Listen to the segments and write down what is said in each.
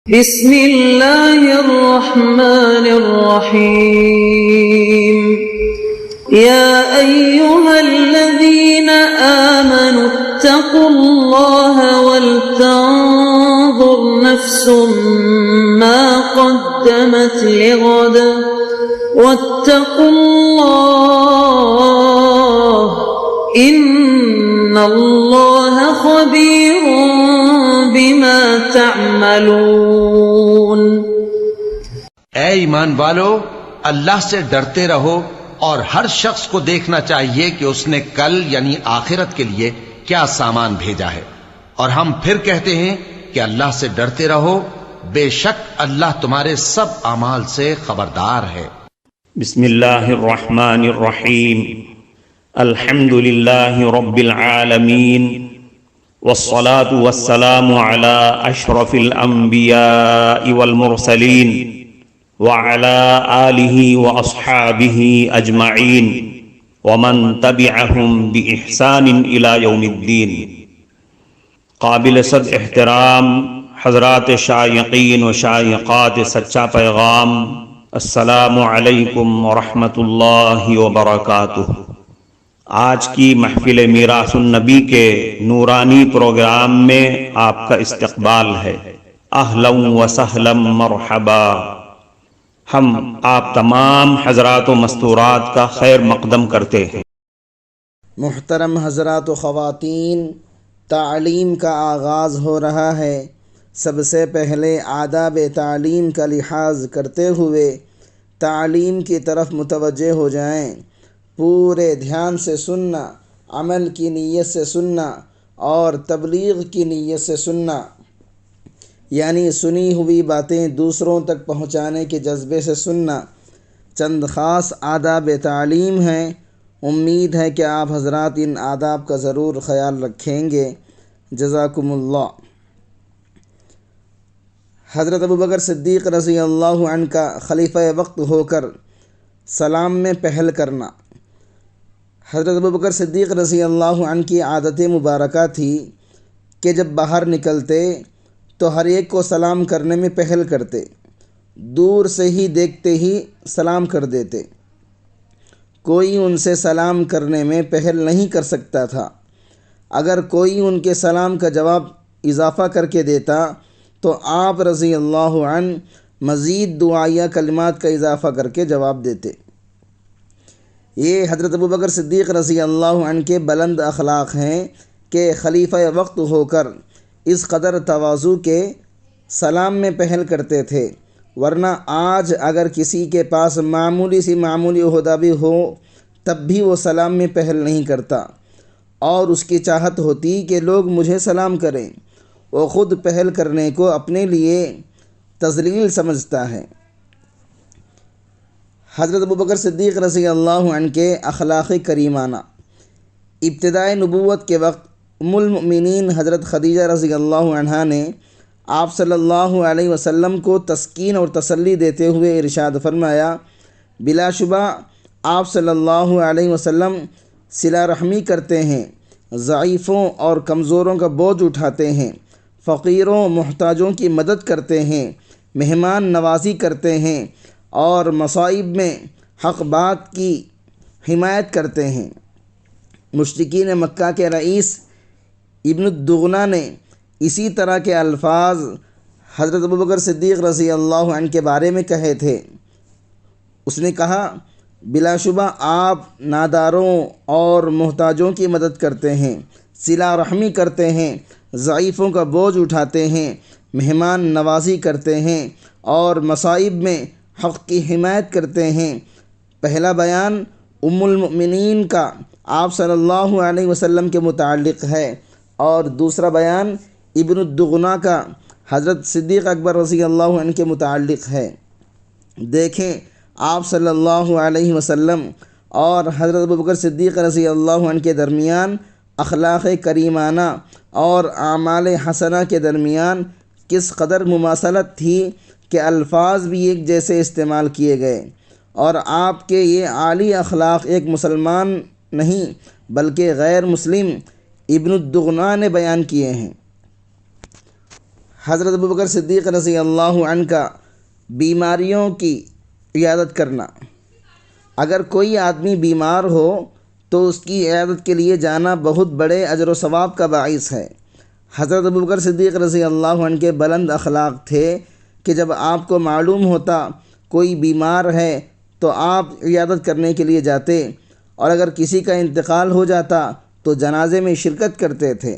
بسم اللہ الرحمن الرحیم یا ایہا الذین آمنوا اتقوا اللہ ولتنظر نفس ما قدمت لغد واتقوا اللہ ان اللہ خبیر بما تعملون۔ اے ایمان والو، اللہ سے ڈرتے رہو اور ہر شخص کو دیکھنا چاہیے کہ اس نے کل یعنی آخرت کے لیے کیا سامان بھیجا ہے، اور ہم پھر کہتے ہیں کہ اللہ سے ڈرتے رہو، بے شک اللہ تمہارے سب اعمال سے خبردار ہے۔ بسم اللہ الرحمن الرحیم الحمد للہ رب العالمین والصلاة والسلام على اشرف الانبیاء والمرسلین وعلى آلہ واصحابہ اجمعین ومن تبعہم باحسان الى یوم الدین۔ قابل صد احترام حضرات شائقین و شائقات سچا پیغام، السلام علیکم ورحمۃ اللہ وبرکاتہ۔ آج کی محفل میراث النبی کے نورانی پروگرام میں آپ کا استقبال ہے۔ اہلا و سہلا مرحبا۔ ہم آپ تمام حضرات و مستورات کا خیر مقدم کرتے ہیں۔ محترم حضرات و خواتین، تعلیم کا آغاز ہو رہا ہے۔ سب سے پہلے آداب تعلیم کا لحاظ کرتے ہوئے تعلیم کی طرف متوجہ ہو جائیں۔ پورے دھیان سے سننا، عمل کی نیت سے سننا اور تبلیغ کی نیت سے سننا، یعنی سنی ہوئی باتیں دوسروں تک پہنچانے کے جذبے سے سننا۔ چند خاص آداب تعلیم ہیں، امید ہے کہ آپ حضرات ان آداب کا ضرور خیال رکھیں گے، جزاکم اللہ۔ حضرت ابوبکر صدیق رضی اللہ عنہ کا خلیفہ وقت ہو کر سلام میں پہل کرنا۔ حضرت ابوبکر صدیق رضی اللہ عنہ کی عادت مبارکہ تھی کہ جب باہر نکلتے تو ہر ایک کو سلام کرنے میں پہل کرتے، دور سے ہی دیکھتے ہی سلام کر دیتے۔ کوئی ان سے سلام کرنے میں پہل نہیں کر سکتا تھا۔ اگر کوئی ان کے سلام کا جواب اضافہ کر کے دیتا تو آپ رضی اللہ عنہ مزید دعائیہ کلمات کا اضافہ کر کے جواب دیتے۔ یہ حضرت ابوبکر صدیق رضی اللہ عنہ کے بلند اخلاق ہیں کہ خلیفہ وقت ہو کر اس قدر تواضع کے سلام میں پہل کرتے تھے، ورنہ آج اگر کسی کے پاس معمولی عہدہ بھی ہو تب بھی وہ سلام میں پہل نہیں کرتا، اور اس کی چاہت ہوتی کہ لوگ مجھے سلام کریں۔ وہ خود پہل کرنے کو اپنے لیے تذلیل سمجھتا ہے۔ حضرت ابوبکر صدیق رضی اللہ عنہ کے اخلاق کریمانہ۔ ابتدائے نبوت کے وقت ام المؤمنین حضرت خدیجہ رضی اللہ عنہا نے آپ صلی اللہ علیہ وسلم کو تسکین اور تسلی دیتے ہوئے ارشاد فرمایا، بلا شبہ آپ صلی اللہ علیہ وسلم صلہ رحمی کرتے ہیں، ضعیفوں اور کمزوروں کا بوجھ اٹھاتے ہیں، فقیروں محتاجوں کی مدد کرتے ہیں، مہمان نوازی کرتے ہیں اور مصائب میں حق بات کی حمایت کرتے ہیں۔ مشرکین مکہ کے رئیس ابن الدغنہ نے اسی طرح کے الفاظ حضرت ابوبکر صدیق رضی اللہ عنہ کے بارے میں کہے تھے۔ اس نے کہا، بلا شبہ آپ ناداروں اور محتاجوں کی مدد کرتے ہیں، صلہ رحمی کرتے ہیں، ضعیفوں کا بوجھ اٹھاتے ہیں، مہمان نوازی کرتے ہیں اور مصائب میں حق کی حمایت کرتے ہیں۔ پہلا بیان ام المؤمنین کا آپ صلی اللہ علیہ وسلم کے متعلق ہے، اور دوسرا بیان ابن الدغنہ کا حضرت صدیق اکبر رضی اللہ عنہ کے متعلق ہے۔ دیکھیں، آپ صلی اللہ علیہ وسلم اور حضرت ابوبکر صدیق رضی اللہ عنہ کے درمیان اخلاق کریمانہ اور اعمال حسنہ کے درمیان کس قدر مماثلت تھی کہ الفاظ بھی ایک جیسے استعمال کیے گئے، اور آپ کے یہ عالی اخلاق ایک مسلمان نہیں بلکہ غیر مسلم ابن الدغنہ نے بیان کیے ہیں۔ حضرت ابوبکر صدیق رضی اللہ عنہ کا بیماریوں کی عیادت کرنا۔ اگر کوئی آدمی بیمار ہو تو اس کی عیادت کے لیے جانا بہت بڑے اجر و ثواب کا باعث ہے۔ حضرت ابوبکر صدیق رضی اللہ عنہ کے بلند اخلاق تھے کہ جب آپ کو معلوم ہوتا کوئی بیمار ہے تو آپ عیادت کرنے کے لیے جاتے، اور اگر کسی کا انتقال ہو جاتا تو جنازے میں شرکت کرتے تھے۔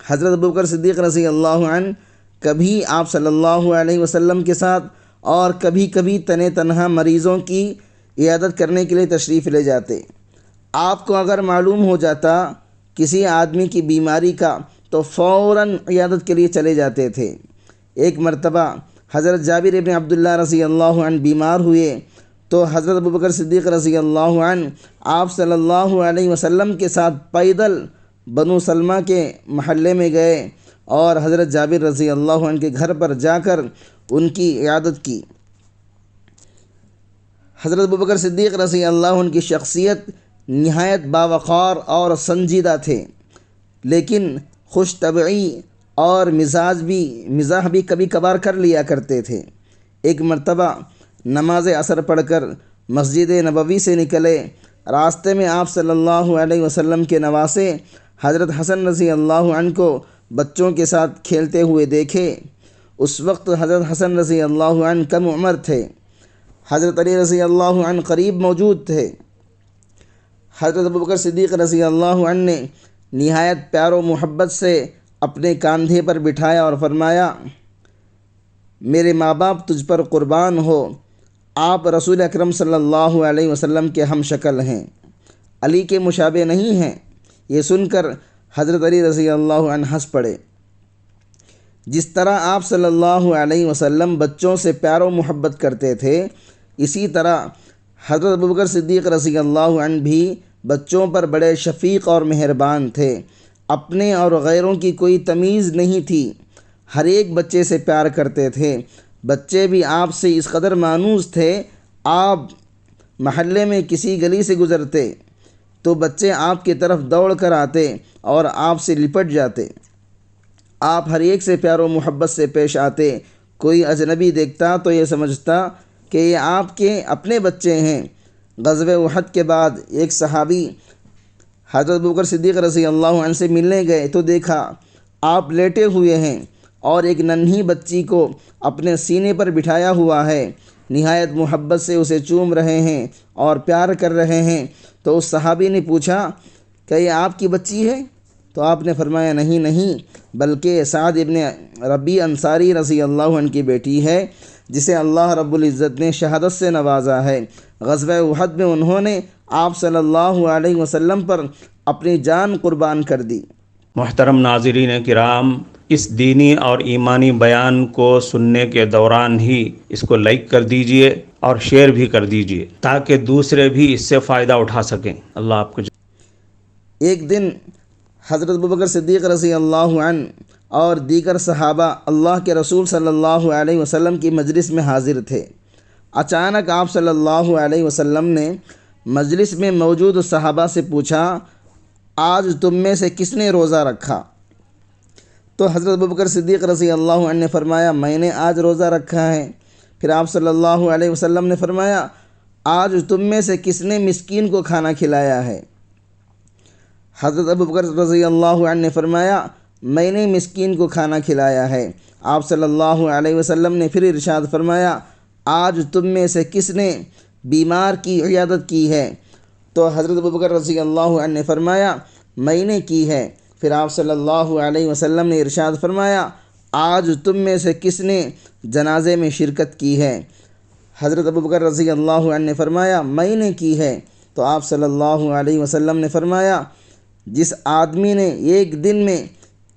حضرت ابوبکر صدیق رضی اللہ عنہ کبھی آپ صلی اللہ علیہ وسلم کے ساتھ اور کبھی کبھی تنہا مریضوں کی عیادت کرنے کے لیے تشریف لے جاتے۔ آپ کو اگر معلوم ہو جاتا کسی آدمی کی بیماری کا تو فوراً عیادت کے لیے چلے جاتے تھے۔ ایک مرتبہ حضرت جابر ابن عبداللہ رضی اللہ عنہ بیمار ہوئے تو حضرت ابوبکر صدیق رضی اللہ عنہ آپ صلی اللہ علیہ وسلم کے ساتھ پیدل بنو سلمہ کے محلے میں گئے اور حضرت جابر رضی اللہ عنہ کے گھر پر جا کر ان کی عیادت کی۔ حضرت ابوبکر صدیق رضی اللہ عنہ کی شخصیت نہایت باوقار اور سنجیدہ تھے، لیکن خوش طبعی اور مزاح بھی کبھی کبھار کر لیا کرتے تھے۔ ایک مرتبہ نماز عصر پڑھ کر مسجد نبوی سے نکلے، راستے میں آپ صلی اللہ علیہ وسلم کے نواسے حضرت حسن رضی اللہ عنہ کو بچوں کے ساتھ کھیلتے ہوئے دیکھے۔ اس وقت حضرت حسن رضی اللہ عنہ کم عمر تھے، حضرت علی رضی اللہ عنہ قریب موجود تھے۔ حضرت ابوبکر صدیق رضی اللہ عنہ نے نہایت پیار و محبت سے اپنے کاندھے پر بٹھایا اور فرمایا، میرے ماں باپ تجھ پر قربان ہو، آپ رسول اکرم صلی اللہ علیہ وسلم کے ہم شکل ہیں، علی کے مشابہ نہیں ہیں۔ یہ سن کر حضرت علی رضی اللہ عنہ ہنس پڑے۔ جس طرح آپ صلی اللہ علیہ وسلم بچوں سے پیار و محبت کرتے تھے، اسی طرح حضرت ابوبکر صدیق رضی اللہ عنہ بھی بچوں پر بڑے شفیق اور مہربان تھے۔ اپنے اور غیروں کی کوئی تمیز نہیں تھی، ہر ایک بچے سے پیار کرتے تھے۔ بچے بھی آپ سے اس قدر مانوس تھے، آپ محلے میں کسی گلی سے گزرتے تو بچے آپ کی طرف دوڑ کر آتے اور آپ سے لپٹ جاتے۔ آپ ہر ایک سے پیار و محبت سے پیش آتے۔ کوئی اجنبی دیکھتا تو یہ سمجھتا کہ یہ آپ کے اپنے بچے ہیں۔ غزوہ احد کے بعد ایک صحابی حضرت ابوبکر صدیق رضی اللہ عنہ سے ملنے گئے تو دیکھا آپ لیٹے ہوئے ہیں اور ایک ننھی بچی کو اپنے سینے پر بٹھایا ہوا ہے، نہایت محبت سے اسے چوم رہے ہیں اور پیار کر رہے ہیں۔ تو اس صحابی نے پوچھا، کیا یہ آپ کی بچی ہے؟ تو آپ نے فرمایا، نہیں بلکہ سعد ابن ربیع انصاری رضی اللہ عنہ کی بیٹی ہے، جسے اللہ رب العزت نے شہادت سے نوازا ہے۔ غزوہ احد میں انہوں نے آپ صلی اللہ علیہ وسلم پر اپنی جان قربان کر دی۔ محترم ناظرین کرام، اس دینی اور ایمانی بیان کو سننے کے دوران ہی اس کو لائک کر دیجئے اور شیئر بھی کر دیجئے تاکہ دوسرے بھی اس سے فائدہ اٹھا سکیں۔ اللہ آپ کو ایک دن حضرت ابوبکر صدیق رضی اللہ عنہ اور دیگر صحابہ اللہ کے رسول صلی اللہ علیہ وسلم کی مجلس میں حاضر تھے۔ اچانک آپ صلی اللہ علیہ وسلم نے مجلس میں موجود صحابہ سے پوچھا، آج تم میں سے کس نے روزہ رکھا؟ تو حضرت ابوبکر صدیق رضی اللہ عنہ نے فرمایا، میں نے آج روزہ رکھا ہے۔ پھر آپ صلی اللہ علیہ وسلم نے فرمایا، آج تم میں سے کس نے مسکین کو کھانا کھلایا ہے؟ حضرت ابوبکر رضی اللہ عنہ نے فرمایا، میں نے مسکین کو کھانا کھلایا ہے۔ آپ صلی اللہ علیہ وسلم نے پھر ارشاد فرمایا، آج تم میں سے کس نے بیمار کی عیادت کی ہے؟ تو حضرت ابوبکر رضی اللہ عنہ نے فرمایا، میں نے کی ہے۔ پھر آپ صلی اللہ علیہ وسلم نے ارشاد فرمایا، آج تم میں سے کس نے جنازے میں شرکت کی ہے؟ حضرت ابوبکر رضی اللہ عنہ نے فرمایا، میں نے کی ہے۔ تو آپ صلی اللہ علیہ وسلم نے فرمایا، جس آدمی نے ایک دن میں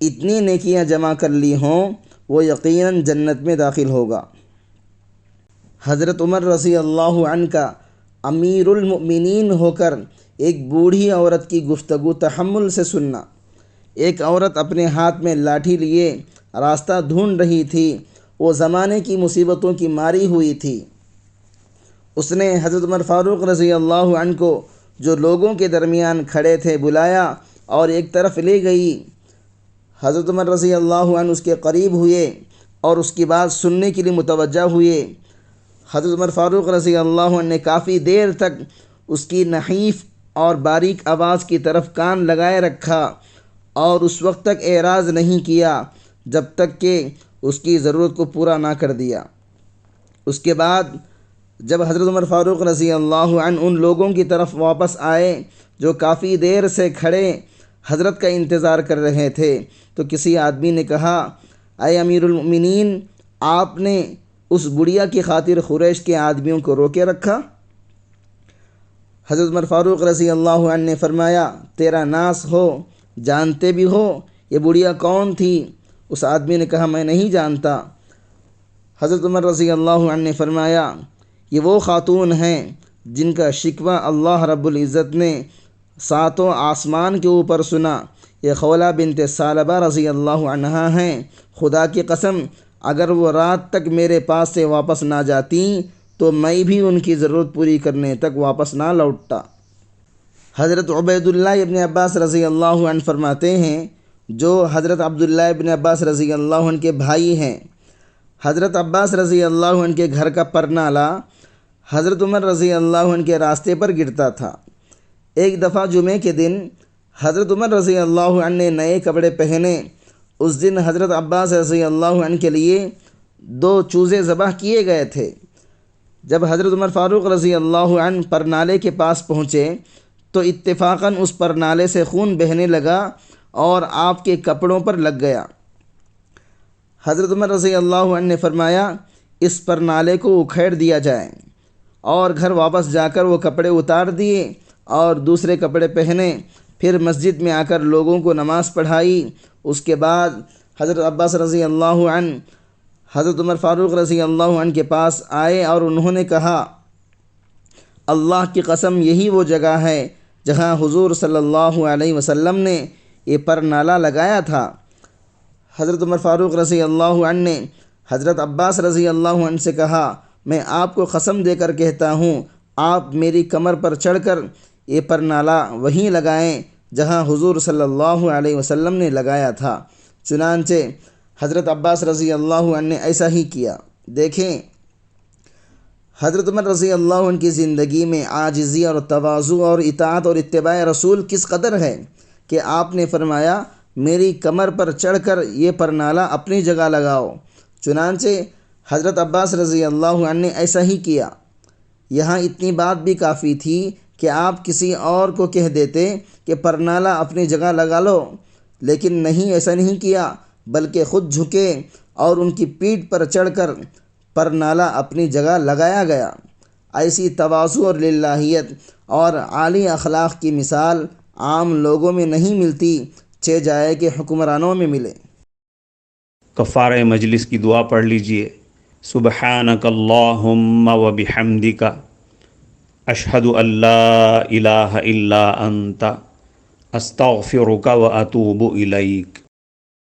اتنی نیکیاں جمع کر لی ہوں وہ یقیناً جنت میں داخل ہوگا۔ حضرت عمر رضی اللہ عنہ کا امیر المؤمنین ہو کر ایک بوڑھی عورت کی گفتگو تحمل سے سننا۔ ایک عورت اپنے ہاتھ میں لاٹھی لیے راستہ ڈھونڈ رہی تھی، وہ زمانے کی مصیبتوں کی ماری ہوئی تھی۔ اس نے حضرت عمر فاروق رضی اللہ عنہ کو، جو لوگوں کے درمیان کھڑے تھے، بلایا اور ایک طرف لے گئی۔ حضرت عمر رضی اللہ عنہ اس کے قریب ہوئے اور اس کی بات سننے کے لیے متوجہ ہوئے۔ حضرت عمر فاروق رضی اللہ عنہ نے کافی دیر تک اس کی نحیف اور باریک آواز کی طرف کان لگائے رکھا اور اس وقت تک اعراض نہیں کیا جب تک کہ اس کی ضرورت کو پورا نہ کر دیا۔ اس کے بعد جب حضرت عمر فاروق رضی اللہ عنہ ان لوگوں کی طرف واپس آئے جو کافی دیر سے کھڑے حضرت کا انتظار کر رہے تھے، تو کسی آدمی نے کہا، اے امیر المؤمنین، آپ نے اس بڑھیا کی خاطر قریش کے آدمیوں کو روکے رکھا؟ حضرت عمر فاروق رضی اللہ عنہ نے فرمایا، تیرا ناس ہو، جانتے بھی ہو یہ بڑھیا کون تھی؟ اس آدمی نے کہا، میں نہیں جانتا۔ حضرت عمر رضی اللہ عنہ نے فرمایا، یہ وہ خاتون ہیں جن کا شکوہ اللہ رب العزت نے ساتوں آسمان کے اوپر سنا۔ یہ خولہ بنت ثعلبہ رضی اللہ عنہا ہیں۔ خدا کی قسم اگر وہ رات تک میرے پاس سے واپس نہ جاتیں تو میں بھی ان کی ضرورت پوری کرنے تک واپس نہ لوٹتا۔ حضرت عبیداللہ ابن عباس رضی اللہ عنہ فرماتے ہیں، جو حضرت عبداللہ ابن عباس رضی اللہ عنہ کے بھائی ہیں، حضرت عباس رضی اللہ عنہ کے گھر کا پرنالہ حضرت عمر رضی اللہ عنہ کے راستے پر گرتا تھا۔ ایک دفعہ جمعے کے دن حضرت عمر رضی اللہ عنہ نے نئے کپڑے پہنے۔ اس دن حضرت عباس رضی اللہ عنہ کے لیے 2 چوزے ذبح کیے گئے تھے۔ جب حضرت عمر فاروق رضی اللہ عنہ پرنالے کے پاس پہنچے تو اتفاقاً اس پرنالے سے خون بہنے لگا اور آپ کے کپڑوں پر لگ گیا۔ حضرت عمر رضی اللہ عنہ نے فرمایا، اس پرنالے کو اکھیڑ دیا جائے، اور گھر واپس جا کر وہ کپڑے اتار دیے اور دوسرے کپڑے پہنے۔ پھر مسجد میں آ کر لوگوں کو نماز پڑھائی۔ اس کے بعد حضرت عباس رضی اللہ عنہ حضرت عمر فاروق رضی اللہ عنہ کے پاس آئے اور انہوں نے کہا، اللہ کی قسم یہی وہ جگہ ہے جہاں حضور صلی اللہ علیہ وسلم نے یہ پرنالہ لگایا تھا۔ حضرت عمر فاروق رضی اللہ عنہ نے حضرت عباس رضی اللہ عنہ سے کہا، میں آپ کو قسم دے کر کہتا ہوں، آپ میری کمر پر چڑھ کر یہ پرنالہ وہیں لگائیں جہاں حضور صلی اللہ علیہ وسلم نے لگایا تھا۔ چنانچہ حضرت عباس رضی اللہ عنہ نے ایسا ہی کیا۔ دیکھیں حضرت عمر رضی اللہ عنہ کی زندگی میں عاجزی اور تواضع اور اطاعت اور اتباع رسول کس قدر ہے کہ آپ نے فرمایا، میری کمر پر چڑھ کر یہ پرنالہ اپنی جگہ لگاؤ۔ چنانچہ حضرت عباس رضی اللہ عنہ نے ایسا ہی کیا۔ یہاں اتنی بات بھی کافی تھی کہ آپ کسی اور کو کہہ دیتے کہ پرنالہ اپنی جگہ لگا لو، لیکن نہیں، ایسا نہیں کیا، بلکہ خود جھکے اور ان کی پیٹھ پر چڑھ کر پرنالہ اپنی جگہ لگایا گیا۔ ایسی تواضع اور للہیت اور عالی اخلاق کی مثال عام لوگوں میں نہیں ملتی، چہ جائے کہ حکمرانوں میں ملے۔ کفارہ مجلس کی دعا پڑھ لیجئے۔ سبحانک اللہم و بحمدک، اشہد ان لا الہ الا انت، استغفرک و اتوب الیک۔